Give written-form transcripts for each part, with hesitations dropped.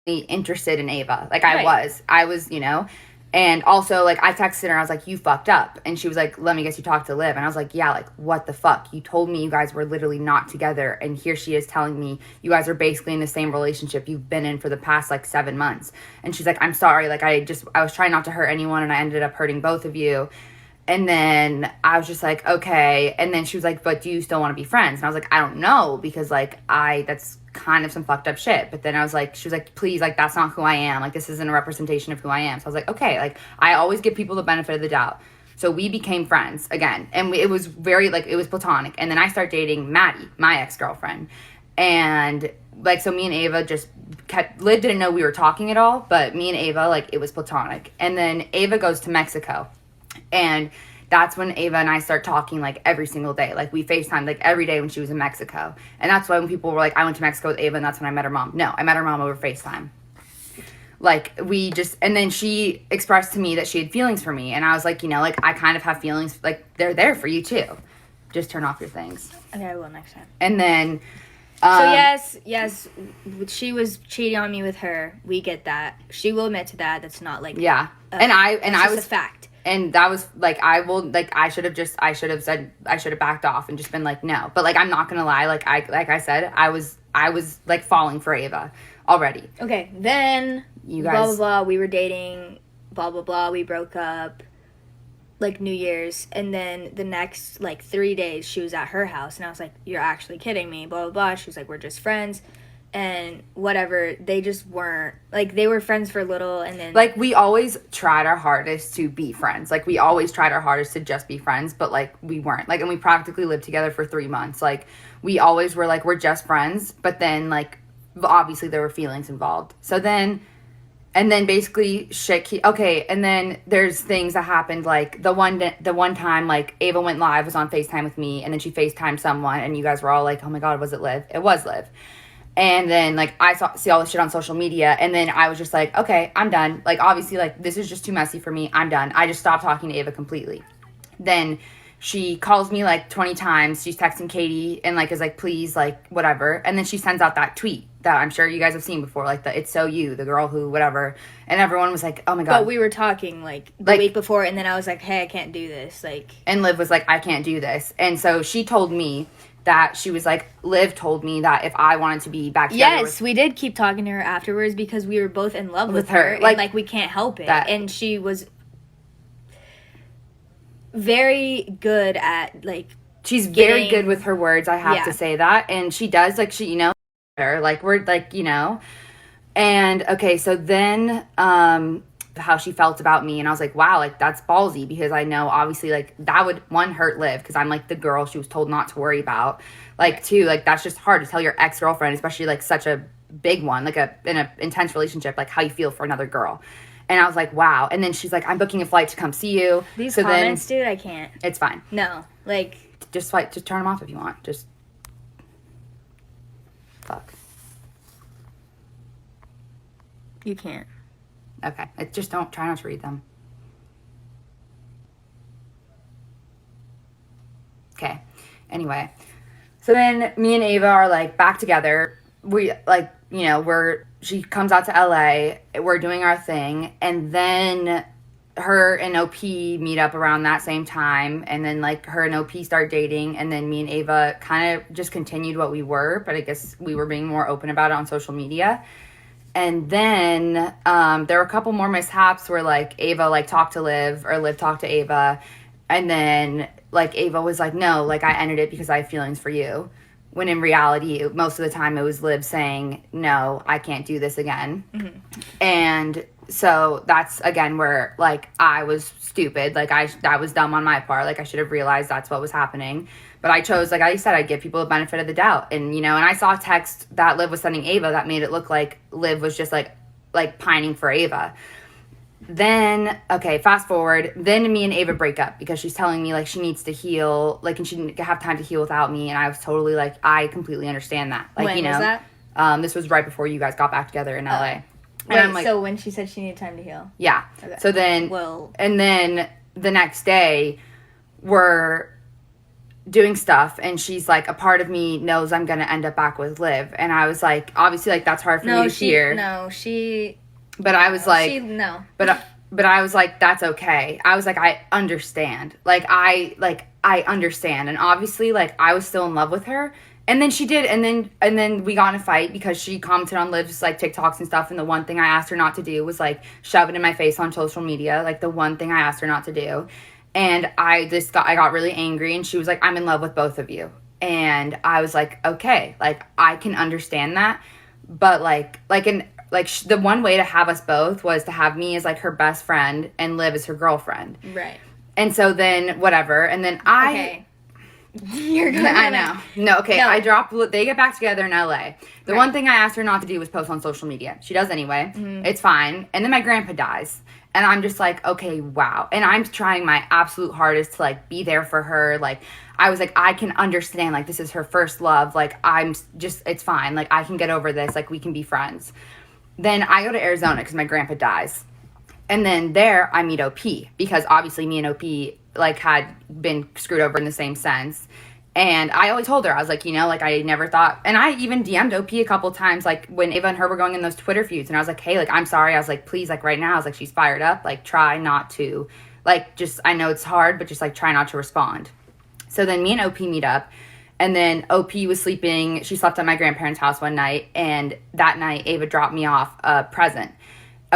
interested in Ava. Like, I was, you know. And also, like, I texted her, I was like, you fucked up. And she was like, let me guess you talked to Liv. And I was like, yeah, like, what the fuck? You told me you guys were literally not together. And here she is telling me you guys are basically in the same relationship you've been in for the past, like, 7 months. And she's like, I'm sorry. Like, I was trying not to hurt anyone, and I ended up hurting both of you. And then I was just like, okay. And then she was like, but do you still want to be friends? And I was like, I don't know, because, like, that's kind of some fucked up shit. But then I was like, she was like, please, like, that's not who I am. Like, this isn't a representation of who I am. So I was like, okay. Like, I always give people the benefit of the doubt. So we became friends again. And it was very, like, it was platonic. And then I started dating Maddie, my ex-girlfriend. And, like, so me and Ava just Liv didn't know we were talking at all. But me and Ava, like, it was platonic. And then Ava goes to Mexico. And that's when Ava and I start talking, like, every single day. Like, we FaceTimed, like, every day when she was in Mexico. And that's why when people were like, I went to Mexico with Ava, and that's when I met her mom. No, I met her mom over FaceTime. Like, and then she expressed to me that she had feelings for me. And I was like, you know, like, I kind of have feelings. Like, they're there for you, too. Just turn off your things. Okay, I will next time. And then... so, yes, she was cheating on me with her. We get that. She will admit to that. That's not, like... Yeah. I was... a fact. And that was, like, I should have backed off and just been like, no. But, like, I'm not gonna lie, like I said, I was, like, falling for Ava already. Okay, then, you guys, blah, blah, blah, we were dating, blah, blah, blah, we broke up, like, New Year's, and then the next, like, 3 days, she was at her house, and I was like, you're actually kidding me, blah, blah, blah. She was like, we're just friends. And whatever, they just weren't, like, they were friends for a little, and then... Like, we always tried our hardest to be friends. Like, we always tried our hardest to just be friends, but, like, we weren't. Like, and we practically lived together for 3 months. Like, we always were, like, we're just friends, but then, like, obviously there were feelings involved. So then, and then basically okay, and then there's things that happened, like, the one time, like, Ava went live, was on FaceTime with me, and then she FaceTimed someone, and you guys were all like, oh my God, was it Liv? It was Liv. And then, like, I see all this shit on social media, and then I was just like, okay, I'm done. Like, obviously, like, this is just too messy for me. I'm done. I just stopped talking to Ava completely. Then she calls me, like, 20 times. She's texting Katie and, like, is like, please, like, whatever. And then she sends out that tweet that I'm sure you guys have seen before, like, the It's So You, the girl who, whatever. And everyone was like, oh, my God. But we were talking, like, the week before, and then I was like, hey, I can't do this. Like, and Liv was like, I can't do this. And so she told me that she was like, Liv told me that if I wanted to be back together we did keep talking to her afterwards because we were both in love with her. And, like, we can't help it. And she was very good at, like... She's very good with her words, I have to say that. And she does, like, she, you know, like, we're, like, you know. And, okay, so then, how she felt about me, and I was like, wow, like, that's ballsy, because I know obviously, like, that would, one, hurt Liv, because I'm like the girl she was told not to worry about, like, two, like, that's just hard to tell your ex-girlfriend, especially, like, such a big one, like, in a intense relationship, like, how you feel for another girl. And I was like, wow. And then she's like, I'm booking a flight to come see you. These comments, dude, I can't. It's fine. No, like, just turn them off if you want. Just fuck. You can't. Okay. Just try not to read them. Okay. Anyway. So then me and Ava are, like, back together. We, like, you know, she comes out to LA. We're doing our thing. And then her and OP meet up around that same time. And then, like, her and OP start dating. And then me and Ava kind of just continued what we were. But I guess we were being more open about it on social media. And then there were a couple more mishaps where, like, Ava, like, talked to Liv, or Liv talked to Ava. And then, like, Ava was like, no, like, I ended it because I have feelings for you. When in reality, most of the time it was Liv saying, no, I can't do this again. Mm-hmm. And so that's, again, where, like, I was stupid. Like, that was dumb on my part. Like, I should have realized that's what was happening. But I chose, like I said, I'd give people the benefit of the doubt. And, you know, and I saw a text that Liv was sending Ava that made it look like Liv was just, like pining for Ava. Then, okay, fast forward. Then me and Ava break up because she's telling me, like, she needs to heal, like, and she didn't have time to heal without me. And I was totally like, I completely understand that. Like, when you know, was that? This was right before you guys got back together in LA. And wait, I'm like, so when she said she needed time to heal? Yeah. Okay. So then, and then the next day, doing stuff, and she's like, a part of me knows I'm gonna end up back with Liv. And I was like, obviously, like, that's hard for me to hear. But I was like, but I was like, that's okay. I was like, I understand. I understand. And obviously, like, I was still in love with her. And then she did, and then we got in a fight because she commented on Liv's, like, TikToks and stuff, and the one thing I asked her not to do was, like, shove it in my face on social media, like, the one thing I asked her not to do. And I got really angry, and she was like, I'm in love with both of you. And I was like, okay, like, I can understand that, but, the one way to have us both was to have me as, like, her best friend and Liv as her girlfriend. Right. And so then, whatever, and then Okay. You're gonna. I know. No, okay. No. They get back together in LA. The one thing I asked her not to do was post on social media. She does anyway. Mm-hmm. It's fine. And then my grandpa dies. And I'm just like, okay, wow. And I'm trying my absolute hardest to, like, be there for her. Like, I was like, I can understand. Like, this is her first love. Like, it's fine. Like, I can get over this. Like, we can be friends. Then I go to Arizona because my grandpa dies. And then there I meet OP because obviously me and OP, like, had been screwed over in the same sense. And I always told her, I was like, you know, like, I never thought, and I even DM'd OP a couple times, like, when Ava and her were going in those Twitter feuds, and I was like, hey, like, I'm sorry. I was like, please, like, right now, I was like, she's fired up. Like, try not to, like, just, I know it's hard, but just, like, try not to respond. So then me and OP meet up, and then OP was sleeping. She slept at my grandparents' house one night, and that night, Ava dropped me off a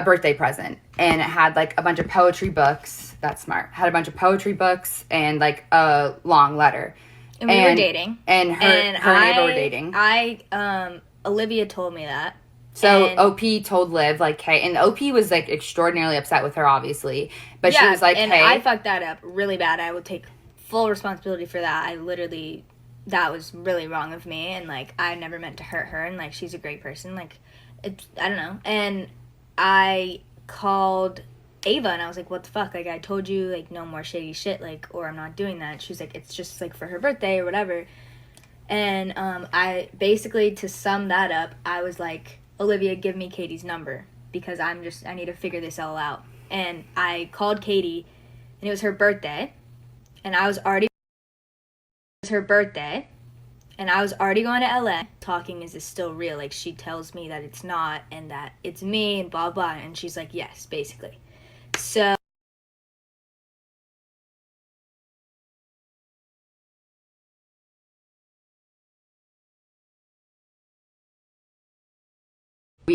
birthday present, and it had, like, a bunch of poetry books. That's smart. Had a bunch of poetry books and, like, a long letter. And we were dating. And her and Ava were dating. Olivia told me that. So OP told Liv, like, hey, and OP was, like, extraordinarily upset with her, obviously. But she was like, hey. And I fucked that up really bad. I would take full responsibility for that. That was really wrong of me. And, like, I never meant to hurt her. And, like, she's a great person. Like, I don't know. And I called Ava, and I was like, what the fuck? Like, I told you, like, no more shady shit, like, or I'm not doing that. She was like, it's just, like, for her birthday or whatever. And I basically, to sum that up, I was like, Olivia, give me Katie's number because I need to figure this all out. And I called Katie, and it was her birthday, and I was already going to LA talking, is this still real? Like, she tells me that it's not and that it's me and blah blah, and she's like, yes, basically. So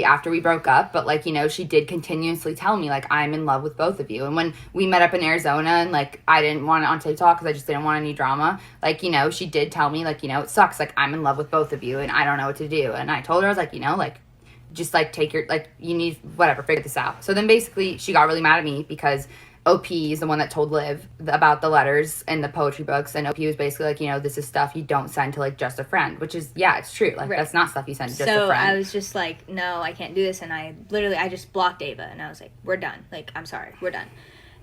after we broke up, but, like, you know, she did continuously tell me, like, I'm in love with both of you. And when we met up in Arizona, and, like, I didn't want it on TikTok because I just didn't want any drama, like, you know, she did tell me, like, you know, it sucks, like, I'm in love with both of you and I don't know what to do. And I told her, I was like, you know, like, just, like, take your, like, you need, whatever, figure this out. So then basically she got really mad at me because OP is the one that told Liv about the letters and the poetry books, and OP was basically like, you know, this is stuff you don't send to, like, just a friend, which is, yeah, it's true. Like, that's not stuff you send to just a friend. So I was just like, no, I can't do this, and I just blocked Ava, and I was like, we're done. Like, I'm sorry, we're done.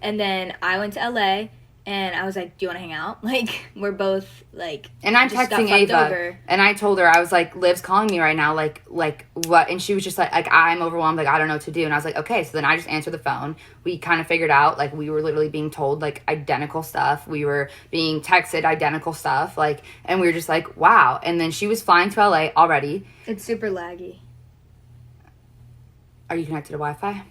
And then I went to LA, and I was like, do you want to hang out? Like, we're both, like, and I'm texting Ava, and I told her, I was like, Liv's calling me right now, like, what? And she was just like, I'm overwhelmed, like, I don't know what to do. And I was like, okay. So then I just answered the phone. We kind of figured out, like, we were literally being told, like, identical stuff. We were being texted identical stuff, like, and we were just like, wow. And then she was flying to LA already. It's super laggy. Are you connected to Wi-Fi?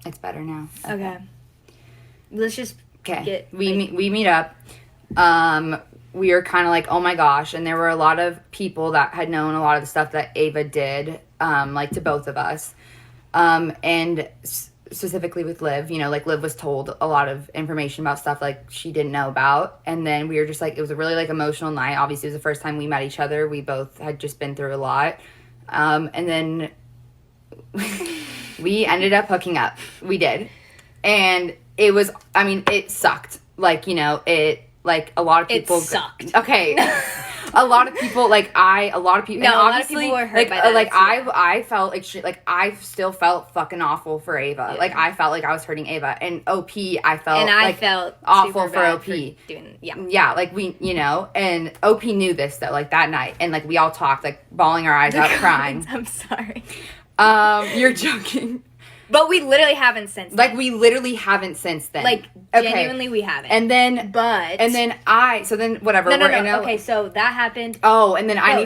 It's better now. Okay. Let's just get... We meet up. We were kind of like, oh my gosh. And there were a lot of people that had known a lot of the stuff that Ava did, like, to both of us. And specifically with Liv, you know, like, Liv was told a lot of information about stuff, like, she didn't know about. And then we were just like, it was a really, like, emotional night. Obviously, it was the first time we met each other. We both had just been through a lot. And then... we ended up hooking up. We did. And it was, I mean, it sucked. Like, you know, it, like, a lot of people... It sucked. Okay. a lot of people, like, a lot of people, No, and a lot of obviously, people were hurt like, by that, like, too. I felt like shit, like, I still felt fucking awful for Ava. Yeah. Like, I felt like I was hurting Ava. And OP, I felt, And I like, felt awful super for bad OP. for doing, Yeah, like, we, you know, and OP knew this, though, like, that night. And, like, we all talked, like, bawling our eyes out, crying. I'm sorry. You're joking. But we literally haven't since then. Like, we literally haven't since then. Like, genuinely we haven't. And then, whatever. No. Okay, so that happened. Oh, and then I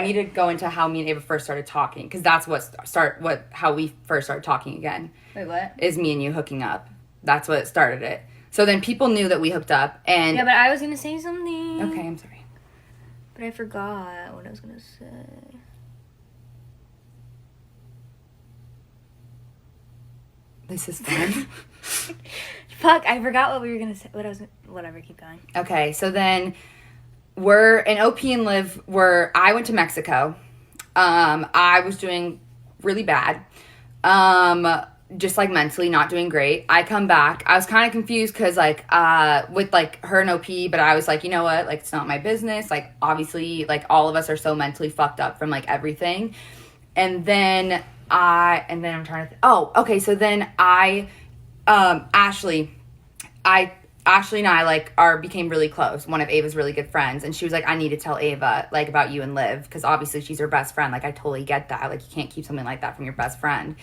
need to go into how me and Ava first started talking, because that's how we first started talking again. Wait, what? Is me and you hooking up. That's what started it. So then people knew that we hooked up, and... Yeah, but I was going to say something. Okay, I'm sorry. But I forgot what I was going to say. This is fun. Fuck, I forgot what we were going to say. Whatever, keep going. Okay, so then we're in OP and Liv I went to Mexico. I was doing really bad. Just like mentally not doing great. I come back. I was kind of confused because like with like her and OP, but I was like, you know what? Like, it's not my business. Like, obviously, like, all of us are so mentally fucked up from like everything. And then I'm trying to so then Ashley and I like became really close. One of Ava's really good friends, and she was like, I need to tell Ava like about you and Liv, because obviously she's her best friend. Like, I totally get that. Like, you can't keep something like that from your best friend.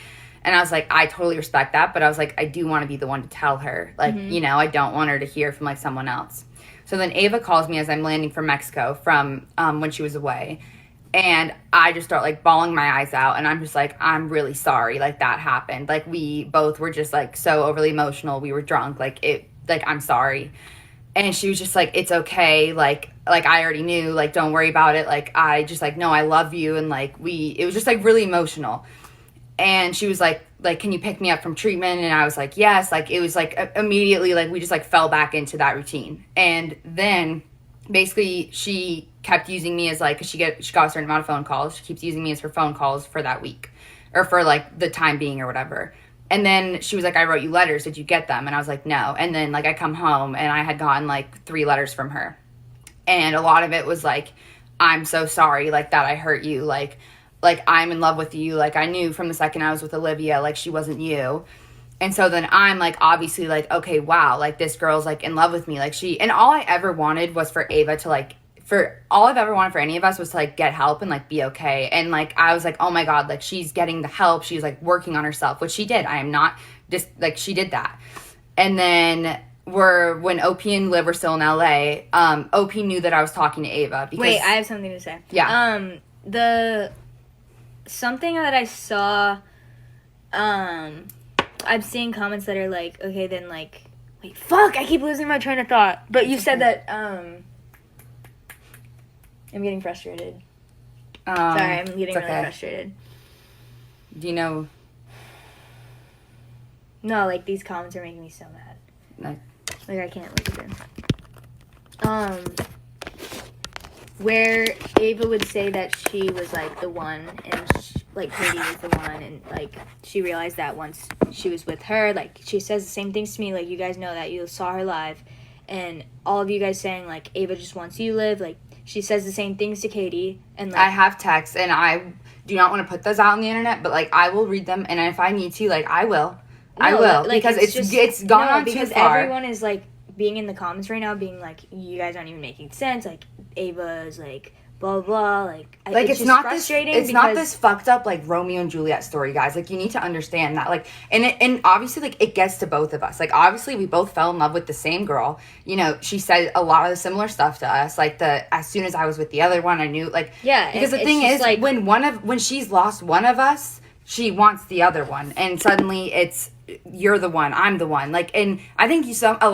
And I was like, I totally respect that, but I was like, I do want to be the one to tell her. Like, you know, I don't want her to hear from like someone else. So then Ava calls me as I'm landing from Mexico from when she was away. And I just start, like, bawling my eyes out. And I'm just like, I'm really sorry, like, that happened. Like, we both were just, like, so overly emotional. We were drunk. Like, I'm sorry. And she was just like, it's okay. Like I already knew. Like, don't worry about it. Like, I just, like, no, I love you. And, like, it was just, like, really emotional. And she was like, can you pick me up from treatment? And I was like, yes. Like, it was, like, immediately, like, we just, like, fell back into that routine. And then basically she kept using me as like, because she got a certain amount of phone calls. She keeps using me as her phone calls for that week, or for like the time being or whatever. And then she was like, I wrote you letters. Did you get them? And I was like, no. And then like I come home and I had gotten like 3 letters from her. And a lot of it was like, I'm so sorry, like, that I hurt you. Like I'm in love with you. Like, I knew from the second I was with Olivia, like, she wasn't you. And so then I'm, like, obviously, like, okay, wow, like, this girl's, like, in love with me. Like, and all I ever wanted was for Ava to, like, all I've ever wanted for any of us was to, like, get help and, like, be okay. And, like, I was like, oh, my God, like, she's getting the help. She's, like, working on herself, which she did. I am not just, like, she did that. And then when OP and Liv were still in LA, OP knew that I was talking to Ava. Because, wait, I have something to say. Yeah. Something that I saw, I'm seeing comments that are like, okay, then, like, wait, fuck, I keep losing my train of thought. But you said that, I'm getting frustrated. Sorry, I'm getting really frustrated. Do you know? No, like, these comments are making me so mad. No. Like, I can't look at them. Where Ava would say that she was, like, the one, and, like, Katie was the one, and, like, she realized that once she was with her, like, she says the same things to me, like, you guys know that you saw her live, and all of you guys saying, like, Ava just wants you to live, like, she says the same things to Katie, and, like... I have texts, and I do not want to put those out on the internet, but, like, I will read them, and if I need to, like, I will. No, I will, like, because it's gone on too far. Because everyone is, like, being in the comments right now, being like, you guys aren't even making sense, like, Ava's, like, blah, blah, like it's just not frustrating. It's not this fucked up, like, Romeo and Juliet story, guys. Like, you need to understand that, like, and obviously, like, it gets to both of us. Like, obviously, we both fell in love with the same girl. You know, she said a lot of the similar stuff to us. Like, as soon as I was with the other one, I knew, like... Yeah, because the thing is, like, when she's lost one of us, she wants the other one. And suddenly, it's... you're the one, I'm the one. Like, and I think I got a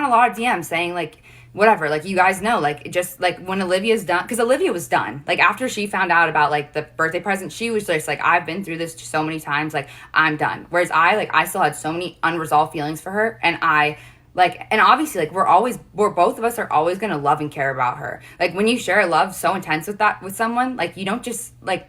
lot of DMs saying, like, whatever, like, you guys know, like, just, like, when Olivia's done, because Olivia was done. Like, after she found out about, like, the birthday present, she was just, like, I've been through this so many times, like, I'm done. Whereas I still had so many unresolved feelings for her, and and obviously, like, we're both of us are always going to love and care about her. Like, when you share a love so intense with someone, like, you don't just, like,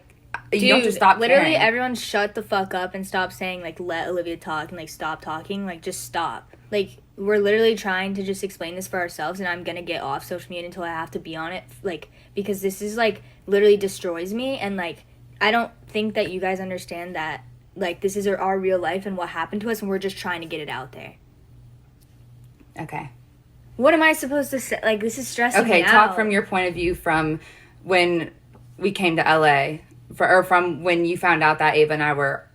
you don't just stop literally caring. Everyone shut the fuck up and stop saying, like, let Olivia talk and, like, stop talking. Like, just stop. Like, we're literally trying to just explain this for ourselves, and I'm gonna get off social media until I have to be on it, like, because this is, like, literally destroys me, and, like, I don't think that you guys understand that, like, this is our real life and what happened to us, and we're just trying to get it out there. Okay. What am I supposed to say? Like, this is stressing me out. Okay, talk from your point of view from when we came to LA, or from when you found out that Ava and I were,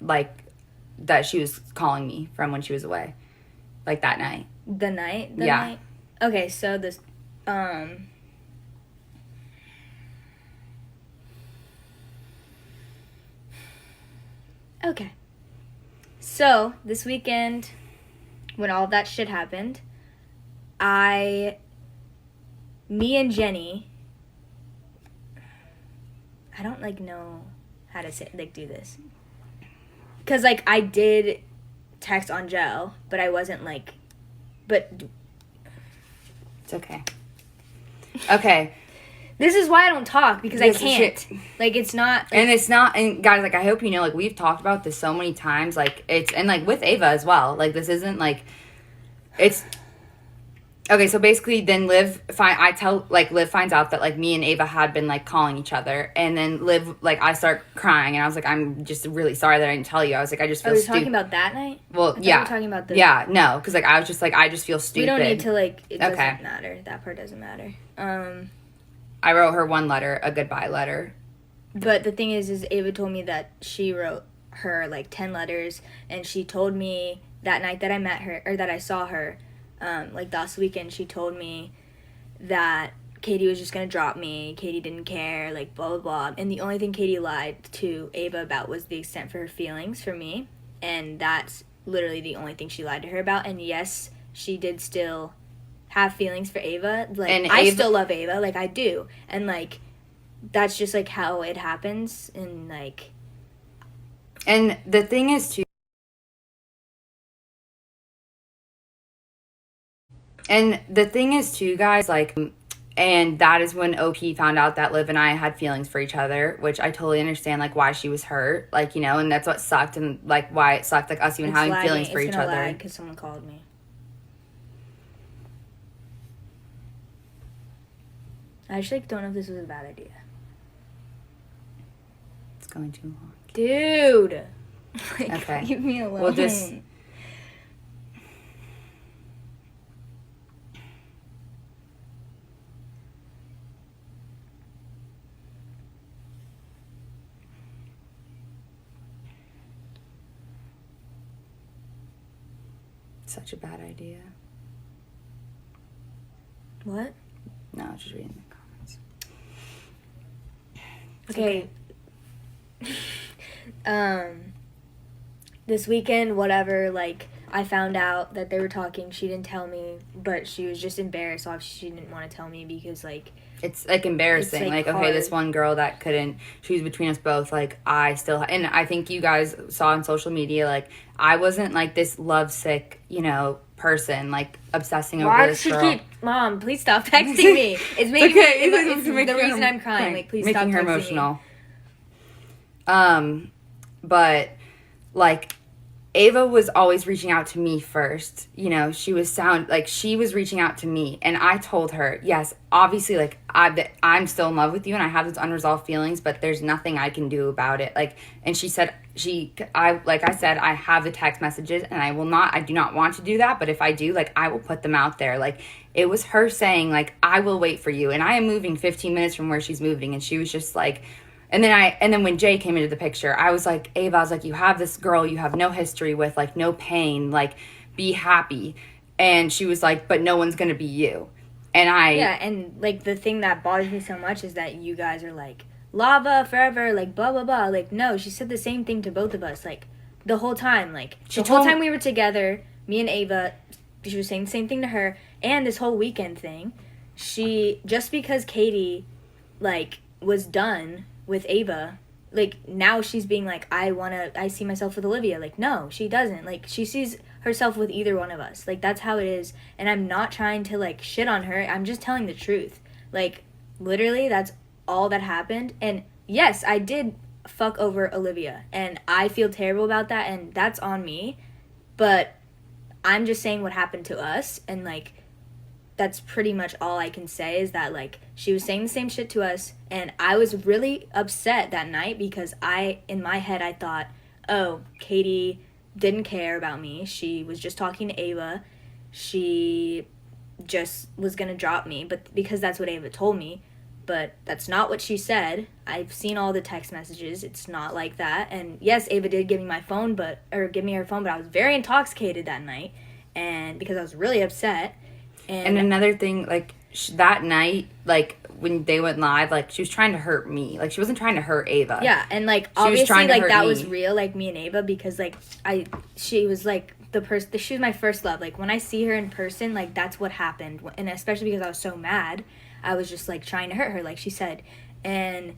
like, that she was calling me from when she was away. Like, that night. The night? Yeah. Night? Okay, so this, okay. So, this weekend, when all of that shit happened, me and Jenny, I don't, like, know how to say, like, do this. Because, like, I did text Angel, but I wasn't, like, but... It's okay. Okay. This is why I don't talk, because I can't. Like, it's not... Like, and it's not... And, guys, like, I hope you know, like, we've talked about this so many times. Like, it's... And, like, with Ava as well. Like, this isn't, like... It's... Okay, so basically, then Liv finds out that, like, me and Ava had been, like, calling each other. And then Liv, like, I start crying. And I was like, I'm just really sorry that I didn't tell you. I was like, I just feel stupid. Are we talking about that night? Well, yeah. We're talking about the... Yeah, no. Because, like, I was just like, I just feel stupid. We don't need to, like... It doesn't matter. That part doesn't matter. I wrote her one letter, a goodbye letter. But the thing is Ava told me that she wrote her, like, 10 letters. And she told me that night that I met her, or that I saw her, like, last weekend, she told me that Katie was just gonna drop me. Katie didn't care, like, blah, blah, blah. And the only thing Katie lied to Ava about was the extent for her feelings for me. And that's literally the only thing she lied to her about. And yes, she did still have feelings for Ava. Like, and I still love Ava. Like, I do. And, like, that's just, like, how it happens. And, like... And the thing is, too... And the thing is, too, guys, like, and that is when OP found out that Liv and I had feelings for each other, which I totally understand, like, why she was hurt, like, you know, and that's what sucked, and, like, why it sucked, like, us even having feelings for each other. It's gonna lag because someone called me. I actually don't know if this was a bad idea. It's going too long. Dude! Like, okay. Leave me alone. We'll just... Such a bad idea. What? No, I was just reading the comments. Okay. This weekend, whatever, like, I found out that they were talking. She didn't tell me, but she was just embarrassed. Obviously, she didn't want to tell me because, like... It's, like, embarrassing. It's, like, okay, this one girl that couldn't... She was between us both. Like, I still... And I think you guys saw on social media, like, I wasn't, like, this lovesick, you know, person, like, obsessing over this girl. Why does she keep... Mom, please stop texting me. It's making me... It's the reason I'm crying. Like, please stop texting me. Making her emotional. But, like... Ava was always reaching out to me first. You know, she was reaching out to me. And I told her, yes, obviously, like, I'm still in love with you and I have those unresolved feelings, but there's nothing I can do about it. Like, and she said, like I said, I have the text messages and I do not want to do that. But if I do, like, I will put them out there. Like, it was her saying, like, I will wait for you. And I am moving 15 minutes from where she's moving. And she was just like... And then when Jay came into the picture, I was like, Ava, I was like, you have this girl you have no history with, like, no pain, like, be happy. And she was like, but no one's going to be you. And Yeah, and, like, the thing that bothers me so much is that you guys are like, lava forever, like, blah, blah, blah. Like, no, she said the same thing to both of us, like, the whole time. Like, the whole time we were together, me and Ava, she was saying the same thing to her. And this whole weekend thing, just because Katie, like, was done... with Ava, like, now she's being like, I see myself with Olivia. Like, no, she doesn't. Like, she sees herself with either one of us. Like, that's how it is. And I'm not trying to, like, shit on her. I'm just telling the truth. Like, literally, that's all that happened. And yes, I did fuck over Olivia. And I feel terrible about that. And that's on me. But I'm just saying what happened to us, and, like, that's pretty much all I can say is that, like, she was saying the same shit to us, and I was really upset that night because in my head, I thought, oh, Katie didn't care about me. She was just talking to Ava. She just was going to drop me, but because that's what Ava told me. But that's not what she said. I've seen all the text messages. It's not like that. And yes, Ava did give me her phone, but I was very intoxicated that night, and because I was really upset. And another thing, like, that night, like, when they went live, like, she was trying to hurt me. Like, she wasn't trying to hurt Ava. Yeah, and, like, obviously, like, that was real, like, me and Ava, because, like, she was, like, she was my first love. Like, when I see her in person, like, that's what happened. And especially because I was so mad, I was just, like, trying to hurt her, like she said. And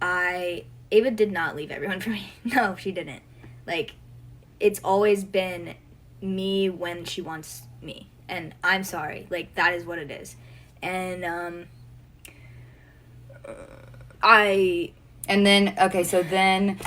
Ava did not leave everyone for me. No, she didn't. Like, it's always been me when she wants me. And I'm sorry. Like, that is what it is. And, so then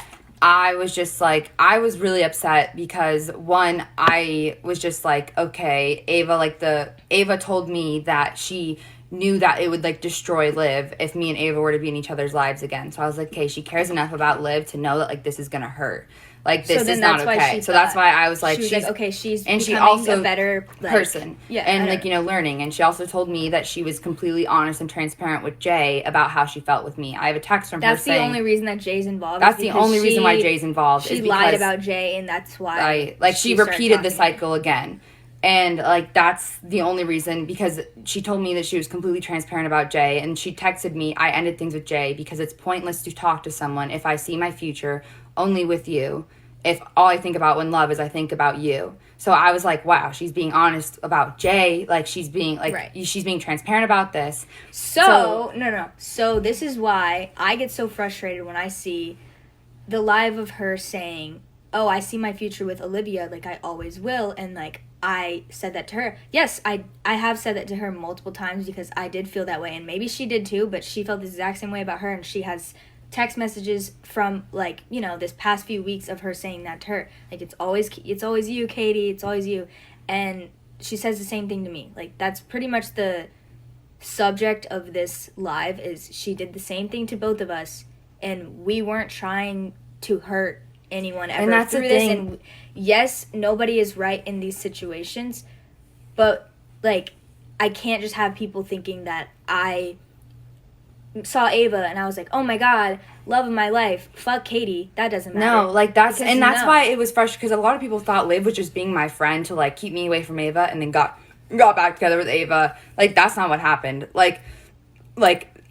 I was just, like, I was really upset because, one, I was just, like, okay, Ava told me that she knew that it would, like, destroy Liv if me and Ava were to be in each other's lives again. So I was like, okay, she cares enough about Liv to know that, like, this is gonna hurt. Like, this is not okay. So that's why I was like, she's like, okay, she's and becoming she also a better, like, person. Yeah, and, like, you know, learning. And she also told me that she was completely honest and transparent with Jay about how she felt with me. I have a text from her saying... That's the only reason that Jay's involved. That's the only reason why Jay's involved. She lied about Jay, and that's why... she repeated the cycle again. And, like, that's the only reason, because she told me that she was completely transparent about Jay, and she texted me, I ended things with Jay because it's pointless to talk to someone if I see my future only with you. If all I think about when love is I think about you. So I was like, wow, she's being honest about Jay. Like, she's being, like, she's being transparent about this. So this is why I get so frustrated when I see the live of her saying, oh, I see my future with Olivia, like I always will, and, like, I said that to her. Yes, I have said that to her multiple times because I did feel that way, and maybe she did too, but she felt the exact same way about her, and she has text messages from, like, you know, this past few weeks of her saying that to her. Like, it's always you, Katie, it's always you. And she says the same thing to me. Like, that's pretty much the subject of this live, is she did the same thing to both of us, and we weren't trying to hurt anyone ever. And that's through the this. thing. And yes, nobody is right in these situations, but, like, I can't just have people thinking that I saw Ava and I was like, oh my god, love of my life, fuck Katie, that doesn't matter. No, like, that's why it was frustrating, because a lot of people thought Liv was just being my friend to, like, keep me away from Ava, and then got back together with Ava. Like, that's not what happened. Like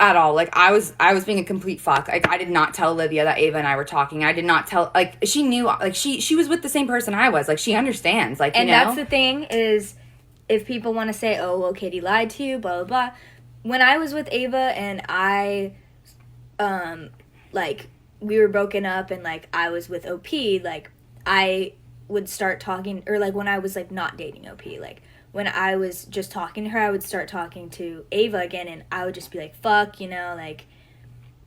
at all. Like, I was being a complete fuck. Like, I did not tell Olivia that Ava and I were talking. I did not tell, like, she knew, like, she was with the same person I was. Like, she understands, like, and you know? That's the thing, is if people want to say, oh, well, Katie lied to you, blah, blah, blah. When I was with Ava and I, like, we were broken up and, like, I was with OP, like, I would start talking, or, like, when I was, like, not dating OP, like, when I was just talking to her, I would start talking to Ava again, and I would just be like, fuck, you know, like,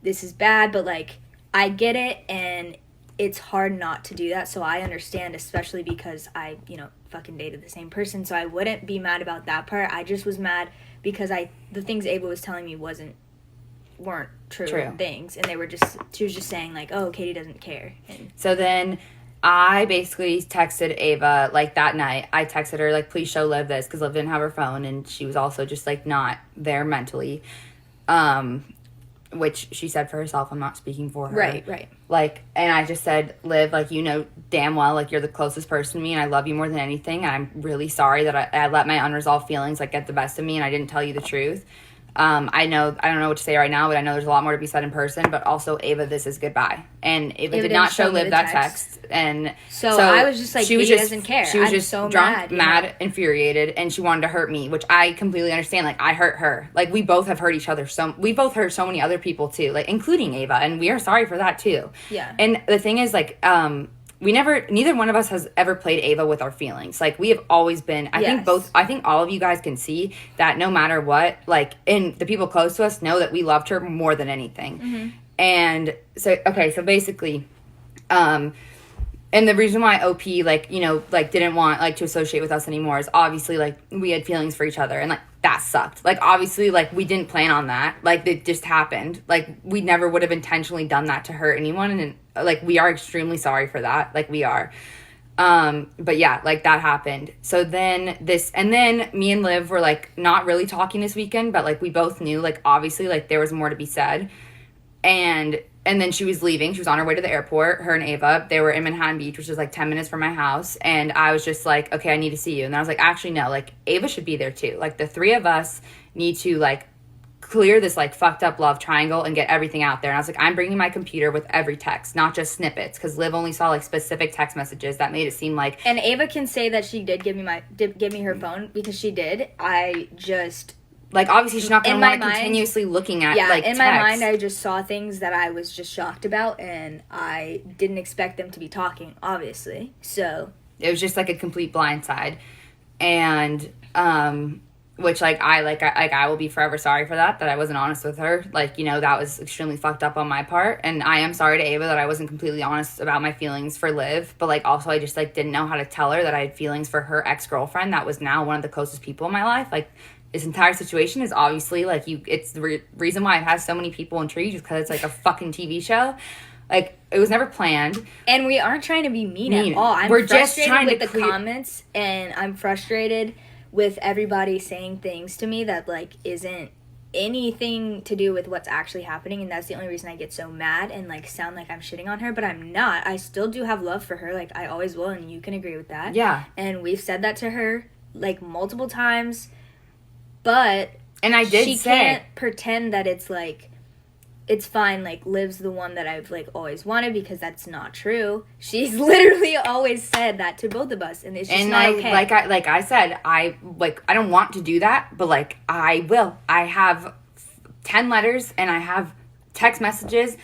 this is bad, but, like, I get it, and it's hard not to do that, so I understand, especially because I, you know, fucking dated the same person, so I wouldn't be mad about that part. I just was mad because the things Ava was telling me weren't true things, and she was just saying, like, oh, Katie doesn't care. And so then I basically texted Ava, like, that night. I texted her, like, please show Liv this, because Liv didn't have her phone, and she was also just, like, not there mentally. Which she said for herself, I'm not speaking for her. Right. Like, and I just said, Liv, like, you know damn well, like, you're the closest person to me, and I love you more than anything, and I'm really sorry that I let my unresolved feelings, like, get the best of me, and I didn't tell you the truth. I don't know what to say right now, but I know there's a lot more to be said in person, but also, Ava, this is goodbye. And Ava did not show Liv that text. And so I was just like, she doesn't care. She was I'm just so drunk, mad, infuriated, and she wanted to hurt me, which I completely understand. Like, I hurt her. Like, we both have hurt each other. We both hurt so many other people too, like, including Ava, and we are sorry for that too. Yeah. And the thing is, like, neither one of us has ever played Ava with our feelings. Like, we have always been, I think all of you guys can see that no matter what, like, and the people close to us know that we loved her more than anything. Mm-hmm. And so, okay, so basically, And the reason why OP, like, you know, like, didn't want, like, to associate with us anymore is obviously, like, we had feelings for each other. And, like, that sucked. Like, obviously, like, we didn't plan on that. Like, it just happened. Like, we never would have intentionally done that to hurt anyone. And, like, we are extremely sorry for that. Like, we are. But yeah, like, that happened. So then then me and Liv were, like, not really talking this weekend. But, like, we both knew, like, obviously, like, there was more to be said. And then she was leaving. She was on her way to the airport, her and Ava. They were in Manhattan Beach, which is like 10 minutes from my house. And I was just like, okay, I need to see you. And then I was like, actually, no, like, Ava should be there too. Like, the three of us need to, like, clear this, like, fucked up love triangle and get everything out there. And I was like, I'm bringing my computer with every text, not just snippets. Because Liv only saw, like, specific text messages that made it seem like... And Ava can say that she did give me her phone, because she did. I just... Like, obviously, she's not going to want to continuously looking at, like, in text. my mind, I just saw things that I was just shocked about, and I didn't expect them to be talking, obviously. So... It was just, like, a complete blindside. And, which, I will be forever sorry for that I wasn't honest with her. Like, you know, that was extremely fucked up on my part. And I am sorry to Ava that I wasn't completely honest about my feelings for Liv. But, like, also I just, like, didn't know how to tell her that I had feelings for her ex-girlfriend that was now one of the closest people in my life. Like... This entire situation is obviously, like, it's the reason why it has so many people intrigued is because it's, like, a fucking TV show. Like, it was never planned. And we aren't trying to be mean at all. We're just trying with to the comments, and I'm frustrated with everybody saying things to me that, like, isn't anything to do with what's actually happening, and that's the only reason I get so mad and, like, sound like I'm shitting on her, but I'm not. I still do have love for her. Like, I always will, and you can agree with that. Yeah. And we've said that to her, like, multiple times. But and I did she can't pretend that it's like it's fine, like Liv's the one that I've like always wanted, because that's not true. She's literally always said that to both of us, and it's just not okay. Like I said, I don't want to do that, but like I will. I have 10 letters and I have text messages.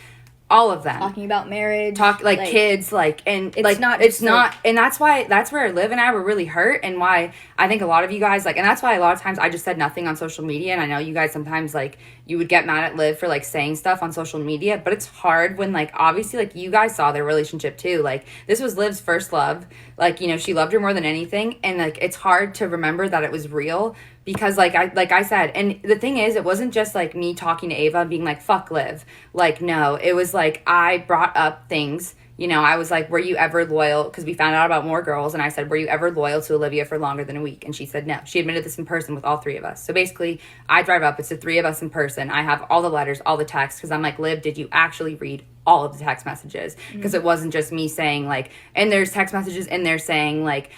All of them talking about marriage, like kids, like, and it's like not it's not, and that's where Liv and I were really hurt, and why I think a lot of you guys like, and that's why a lot of times I just said nothing on social media. And I know you guys sometimes like you would get mad at Liv for like saying stuff on social media, but it's hard when like obviously like you guys saw their relationship too. Like this was Liv's first love, like, you know, she loved her more than anything, and like it's hard to remember that it was real. Because, like I said, and the thing is, it wasn't just, like, me talking to Ava and being like, fuck Liv. Like, no, it was, like, I brought up things, you know, I was like, were you ever loyal? Because we found out about more girls, and I said, were you ever loyal to Olivia for longer than a week? And she said no. She admitted this in person with all three of us. So, basically, I drive up, it's the three of us in person. I have all the letters, all the texts, because I'm like, Liv, did you actually read all of the text messages? Because it wasn't just me saying, like, and there's text messages in there saying, like,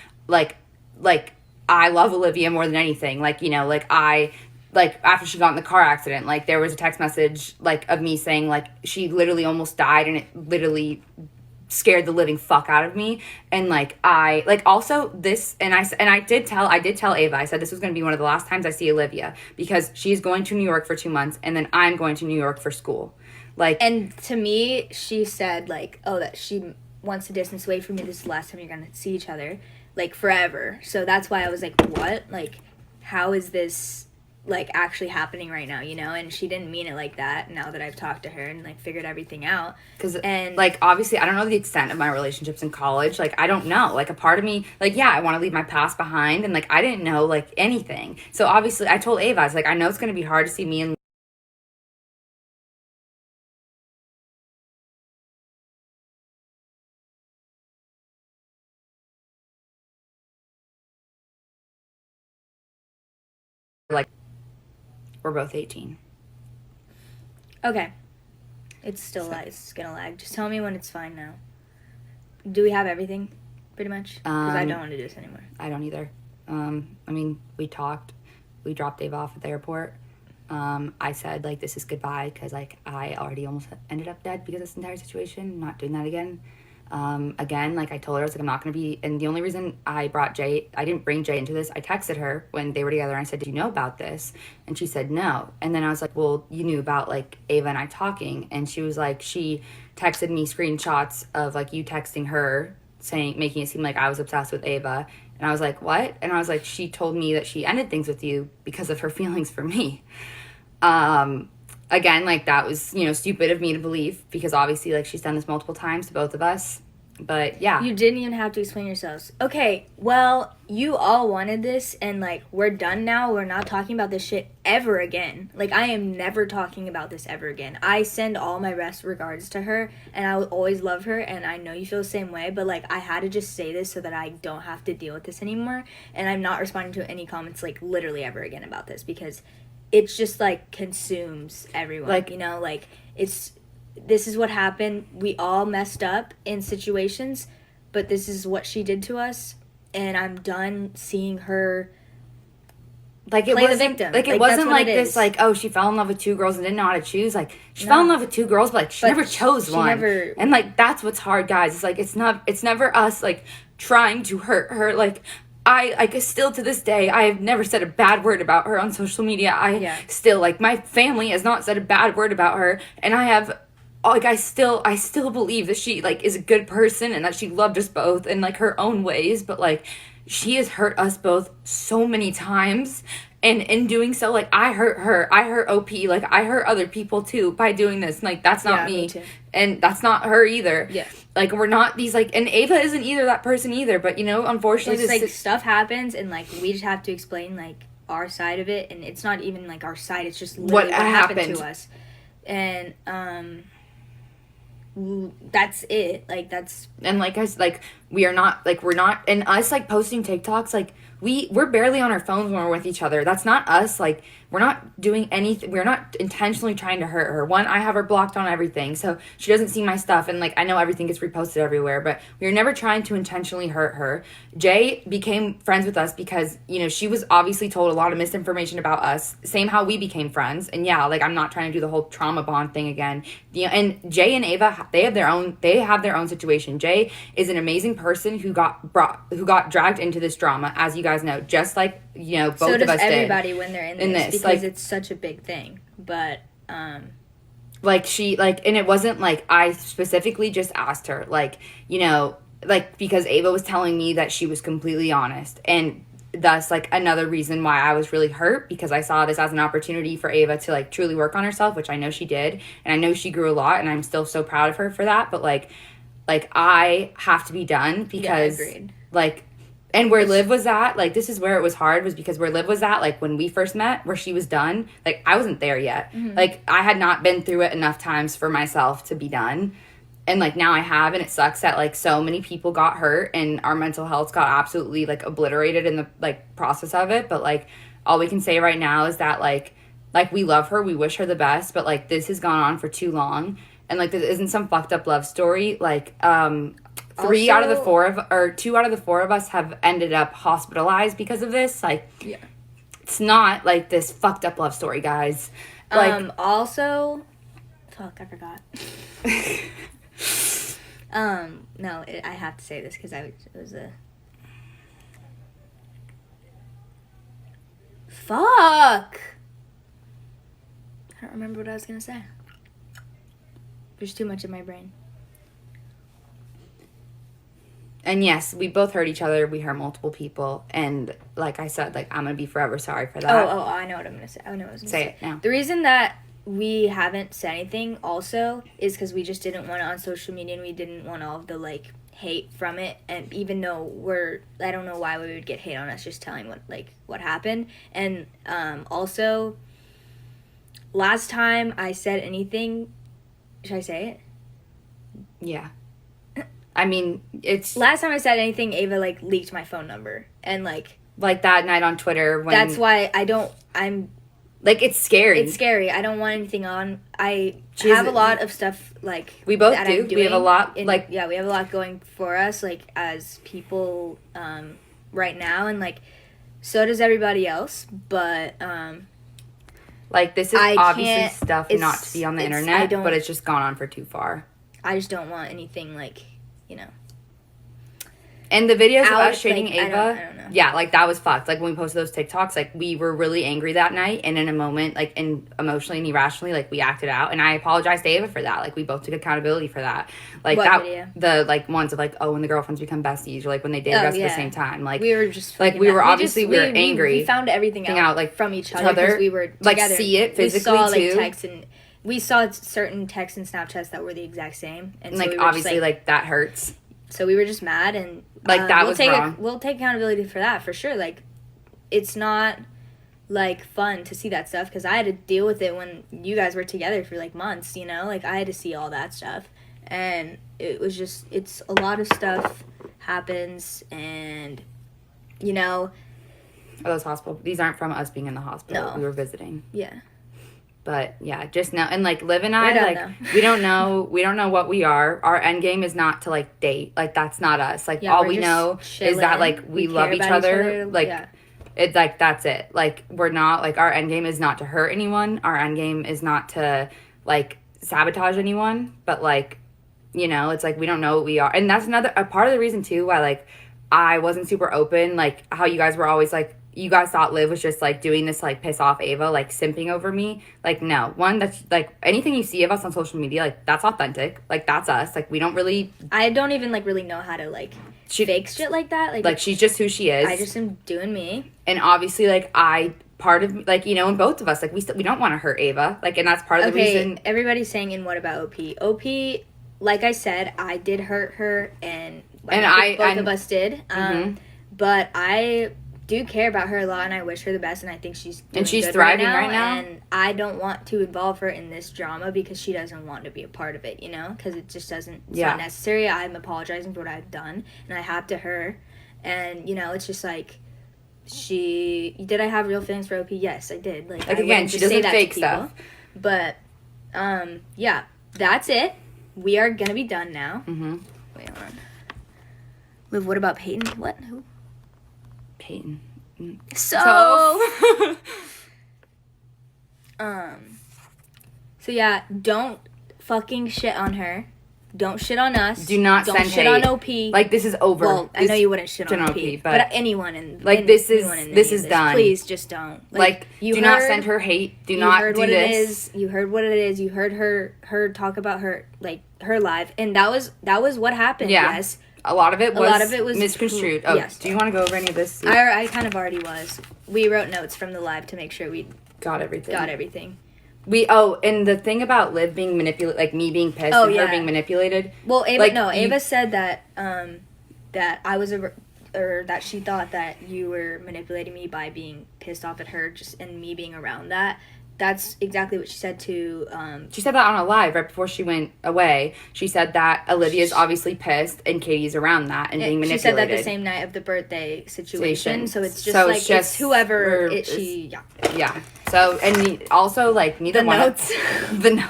I love Olivia more than anything. Like, you know, like after she got in the car accident, like there was a text message like of me saying like she literally almost died, and it literally scared the living fuck out of me. And like I like also this, and I did tell Ava, I said this was going to be one of the last times I see Olivia, because she's going to New York for 2 months, and then I'm going to New York for school. Like, and to me, she said like, oh, that she wants to distance away from me. This is the last time you're going to see each other. Like, forever. So that's why I was like, what? Like, how is this, like, actually happening right now, you know? And she didn't mean it like that, now that I've talked to her and, like, figured everything out. Because, like, obviously, I don't know the extent of my relationships in college. Like, I don't know. Like, a part of me, like, yeah, I want to leave my past behind. And, like, I didn't know, like, anything. So, obviously, I told Ava, I was like, I know it's going to be hard to see me and like, we're both 18. Okay. It's still it's gonna lag. Just tell me when it's fine now. Do we have everything, pretty much? Because I don't want to do this anymore. I don't either. I mean, we talked. We dropped Dave off at the airport. I said, like, this is goodbye, because, like, I already almost ended up dead because of this entire situation. I'm not doing that again. Again, like I told her, I was like, I'm not going to be, and the only reason I didn't bring Jay into this, I texted her when they were together, and I said, did you know about this? And she said, no. And then I was like, well, you knew about, like, Ava and I talking. And she was like, she texted me screenshots of, like, you texting her, making it seem like I was obsessed with Ava. And I was like, what? And I was like, she told me that she ended things with you because of her feelings for me. Again, like, that was, you know, stupid of me to believe, because obviously, like, she's done this multiple times to both of us. But yeah. You didn't even have to explain yourselves. Okay, well, you all wanted this, and, like, we're done now. We're not talking about this shit ever again. Like, I am never talking about this ever again. I send all my best regards to her, and I will always love her, and I know you feel the same way, but, like, I had to just say this so that I don't have to deal with this anymore, and I'm not responding to any comments, like, literally ever again about this, because it's just, like, consumes everyone. Like, you know, like, this is what happened. We all messed up in situations, but this is what she did to us, and I'm done seeing her like it play the wasn't victim. like it wasn't like this like, oh, she fell in love with two girls and didn't know how to choose. Like, she fell in love with two girls, but like she never chose one. And like that's what's hard, guys. It's like it's never us like trying to hurt her. Like, I like still to this day, I have never said a bad word about her on social media. Still, like, my family has not said a bad word about her, and I have, like, I still believe that she, like, is a good person and that she loved us both in, like, her own ways, but, like, she has hurt us both so many times, and in doing so, like, I hurt her, I hurt OP, like, I hurt other people, too, by doing this, and, like, that's not me and that's not her either. Like, we're not these, like, and Ava isn't either that person either, but, you know, unfortunately, it's, like, stuff happens, and, like, we just have to explain, like, our side of it, and it's not even, like, our side, it's just literally what happened to us, and, that's it. Like, that's, and like us, like, we're not and us, like, posting TikToks, like, we're barely on our phones when we're with each other. That's not us. Like, we're not doing anything. We're not intentionally trying to hurt her. One, I have her blocked on everything, so she doesn't see my stuff, and, like, I know everything gets reposted everywhere, but we were never trying to intentionally hurt her. Jay became friends with us because, you know, she was obviously told a lot of misinformation about us. Same how we became friends. And yeah, like, I'm not trying to do the whole trauma bond thing again. You know, and Jay and Ava, they have their own situation. Jay is an amazing person who got dragged into this drama, as you guys know, just like, you know, both of us did. So does everybody when they're in this, because, like, it's such a big thing. But like, she, like, and it wasn't like I specifically just asked her, like, you know, like, because Ava was telling me that she was completely honest, and thus, like, another reason why I was really hurt, because I saw this as an opportunity for Ava to, like, truly work on herself, which I know she did, and I know she grew a lot, and I'm still so proud of her for that, but, like I have to be done, because, like, and where Liv was at, like, this is where it was hard, was because where Liv was at, like, when we first met, where she was done, like, I wasn't there yet. Like, I had not been through it enough times for myself to be done. And, like, now I have, and it sucks that, like, so many people got hurt, and our mental health got absolutely, like, obliterated in the, like, process of it. But, like, all we can say right now is that, like, we love her, we wish her the best, but, like, this has gone on for too long. And, like, this isn't some fucked up love story. Like, 2 out of the 4 of us have ended up hospitalized because of this. Like, it's not, like, this fucked up love story, guys. Like, also, fuck, I forgot. No, I have to say this because it was a... Fuck! I don't remember what I was gonna say. There's too much in my brain. And yes, we both hurt each other. We hurt multiple people. And like I said, like, I'm going to be forever sorry for that. Oh, I know what I'm going to say. I know what I was going to say. Say it now. The reason that we haven't said anything also is because we just didn't want it on social media, and we didn't want all of the, like, hate from it. And even though I don't know why we would get hate on us just telling what happened. And also, last time I said anything, should I say it? Yeah. I mean, it's... Last time I said anything, Ava, like, leaked my phone number. And, like... Like that night on Twitter when... That's why I'm... Like, it's scary. It's scary. I don't want anything on. I have a lot of stuff, like... We both do. We have a lot, like... Yeah, we have a lot going for us, like, as people right now. And, like, so does everybody else. But, like, this is obviously stuff not to be on the internet, but it's just gone on for too far. I just don't want anything, like... You know. And the videos of us shading Ava, I don't know. Yeah, like, that was fucked. Like, when we posted those TikToks, like, we were really angry that night, and in a moment, like, and emotionally and irrationally, like, we acted out, and I apologized to Ava for that. Like, we both took accountability for that. Like, what video? The, like, ones of, like, oh, when the girlfriends become besties, or, like, when they dated us at the same time. Like, we were just, like, we were obviously, we were angry. We found everything out, like, from each other, because we were together. Like, see it physically, we saw, too. Like, texts, and we saw certain texts and Snapchats that were the exact same. And like, so we obviously, just, like, that hurts. So we were just mad, and like that was wrong. We'll take accountability for that for sure. Like, it's not like fun to see that stuff because I had to deal with it when you guys were together for like months. You know, like I had to see all that stuff, and it was just it's a lot of stuff happens, and you know. Those hospital. These aren't from us being in the hospital. No. We were visiting. Yeah. But yeah, just now, and like Liv and I, We're like done, we don't know what we are. Our end game is not to like date. Like that's not us. Like all we know is that like we love each other. Like it's like that's it. Like we're not like our end game is not to hurt anyone. Our end game is not to like sabotage anyone. But like, you know, it's like we don't know what we are, and that's a part of the reason too why like I wasn't super open. Like how you guys were always like. You guys thought Liv was just, like, doing this, like, piss off Ava, like, simping over me. Like, no. One, that's, like, anything you see of us on social media, like, that's authentic. Like, that's us. Like, we don't really... I don't even, like, really know how to, like, fake shit like that. Like, she's just who she is. I just am doing me. And obviously, like, part of, like, you know, in both of us, like, we don't want to hurt Ava. Like, and that's part of the reason... Everybody's saying, and what about OP? OP, like I said, I did hurt her, and both of us did. But I... do care about her a lot, and I wish her the best, and I think she's doing good thriving right now. And I don't want to involve her in this drama because she doesn't want to be a part of it, you know, because it just doesn't. It's not necessary. I'm apologizing for what I've done, and I have to her, and you know, it's just like did I have real feelings for OP? Yes, I did. Like again, she doesn't fake stuff. But yeah, that's it. We are gonna be done now. Wait, hold on. Liv, what about Peyton? What? Who? Peyton. So yeah, don't fucking shit on her. Don't shit on us. Do not don't send shit hate. on OP. Like this is over. Well, I know you wouldn't shit on OP, but anyone in like this is done. Please just don't. Like do not send her hate. Do not do this. You heard what it is. You heard her talk about her like her life, and that was what happened. Yeah. Yes. A lot of it was misconstrued. Oh, yes. Do you want to go over any of this? I kind of already was. We wrote notes from the live to make sure we got everything. And the thing about Liv being manipulated, like me being pissed and her being manipulated. Well, Ava said that that I was or that she thought that you were manipulating me by being pissed off at her and me being around that. That's exactly what she said to... she said that on a live right before she went away. She said that Olivia's obviously pissed and Katie's around that and being manipulated. She said that the same night of the birthday situation. So it's just it's whoever... Yeah. So, and also, like, neither one... Notes.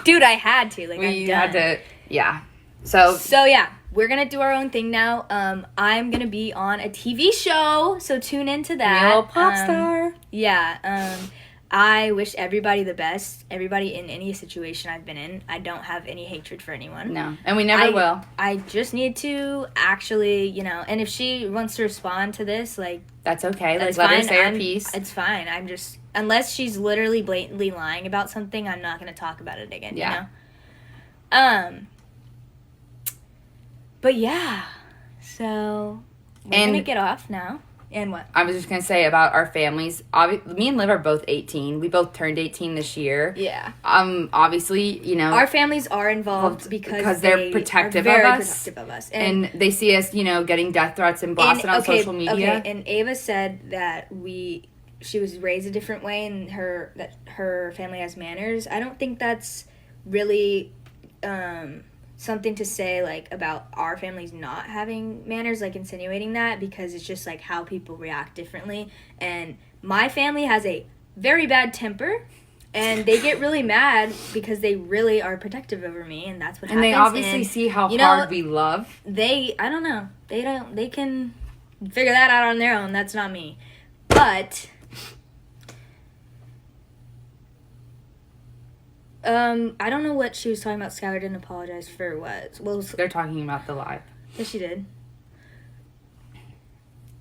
Dude, I had to. Like, we had to... Yeah. So, yeah. We're going to do our own thing now. I'm going to be on a TV show, so tune into that. Real pop star. Yeah. I wish everybody the best. Everybody in any situation I've been in. I don't have any hatred for anyone. No. And we never will. I just need to actually, you know, and if she wants to respond to this, like... That's okay. Like, let her say her piece. It's fine. I'm just... Unless she's literally blatantly lying about something, I'm not going to talk about it again, you know? But yeah. So, we're going to get off now. And what? I was just going to say about our families. Me and Liv are both 18. We both turned 18 this year. Yeah. Obviously, you know. Our families are involved because they're protective of us. Protective of us. And they see us, you know, getting death threats and blasted on social media. Okay, and Ava said that she was raised a different way and that her family has manners. I don't think that's really something to say, like, about our families not having manners, like, insinuating that, because it's just, like, how people react differently. And my family has a very bad temper, and they get really mad because they really are protective over me, and that's what happens. And they obviously see how hard we love. I don't know. They can figure that out on their own. That's not me. But... I don't know what she was talking about. Skylar didn't apologize for what. Well, they're talking about the live. Yes, she did.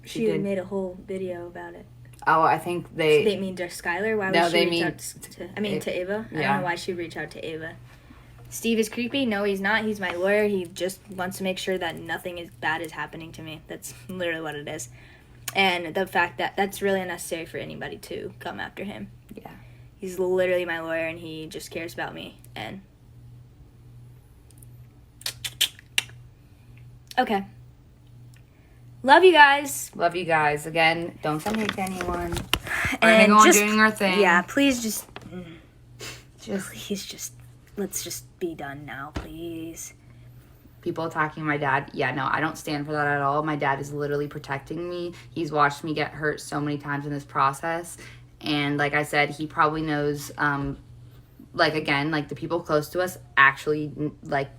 She made a whole video about it. Oh, I think they mean to Skylar? Why would she reach out to Ava? I don't know why she'd reach out to Ava. Steve is creepy? No, he's not. He's my lawyer. He just wants to make sure that nothing bad is happening to me. That's literally what it is. And the fact that that's really unnecessary for anybody to come after him. Yeah. He's literally my lawyer, and he just cares about me. And okay, Love you guys. Love you guys. Again, don't send hate to anyone. And We're going just doing our thing. Yeah, please let's just be done now, please. People attacking my dad. Yeah, no, I don't stand for that at all. My dad is literally protecting me. He's watched me get hurt so many times in this process. And like I said, he probably knows, again, the people close to us actually,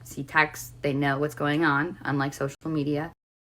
see texts. They know what's going on, unlike social media.